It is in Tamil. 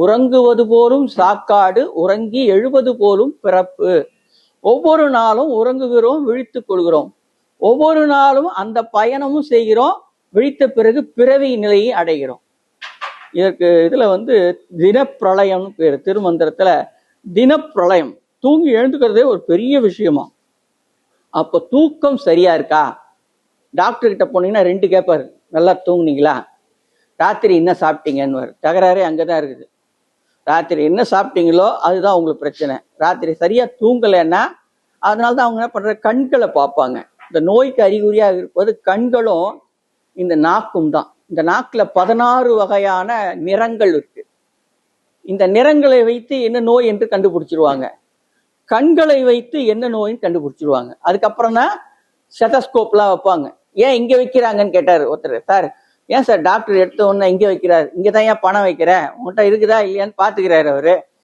உறங்குவது போலும் சாக்காடு, உறங்கி எழுவது போலும் பிறப்பு. ஒவ்வொரு நாளும் உறங்குகிறோம், விழித்துக் கொள்கிறோம். ஒவ்வொரு நாளும் அந்த பயணமும் செய்கிறோம், விழித்த பிறகு பிறவி நிலையை அடைகிறோம். இதற்கு இதுல தினப்பிரளயம்னு பேரு. திருமந்திரத்துல தினப்பிரளயம். தூங்கி எழுந்துக்கிறதே ஒரு பெரிய விஷயமா. அப்ப தூக்கம் சரியா இருக்கா? டாக்டர் கிட்ட போனீங்கன்னா 2 கேட்பாரு. நல்லா தூங்குனீங்களா? ராத்திரி என்ன சாப்பிட்டீங்கன்னு. தகராறே அங்கதான் இருக்குது. ராத்திரி என்ன சாப்பிட்டீங்களோ அதுதான் உங்களுக்கு பிரச்சனை. ராத்திரி சரியா தூங்கலைன்னா அதனாலதான் அவங்க என்ன பண்ற, கண்களை பார்ப்பாங்க. இந்த நோய்க்கு அறிகுறியா இருப்பது கண்களும் இந்த நாக்கும் தான். இந்த நாக்குல 16 வகையான நிறங்கள் இருக்கு. இந்த நிறங்களை வைத்து என்ன நோய் என்று கண்டுபிடிச்சிருவாங்க. கண்களை வைத்து என்ன நோயின்னு கண்டுபிடிச்சிருவாங்க. அதுக்கப்புறம் தான் ஸ்டெதஸ்கோப்லாம் வைப்பாங்க. ஏன் இங்க வைக்கிறாங்கன்னு கேட்டாரு ஒருத்தர். சார், ஏன் சார் டாக்டர் எடுத்த உடனே இங்க வைக்கிறாரு? இங்கதான் ஏன் பணம் வைக்கிற? உங்கள்கிட்ட இருக்குதா இல்லையான்னு பாத்துக்கிறாரு அவரு.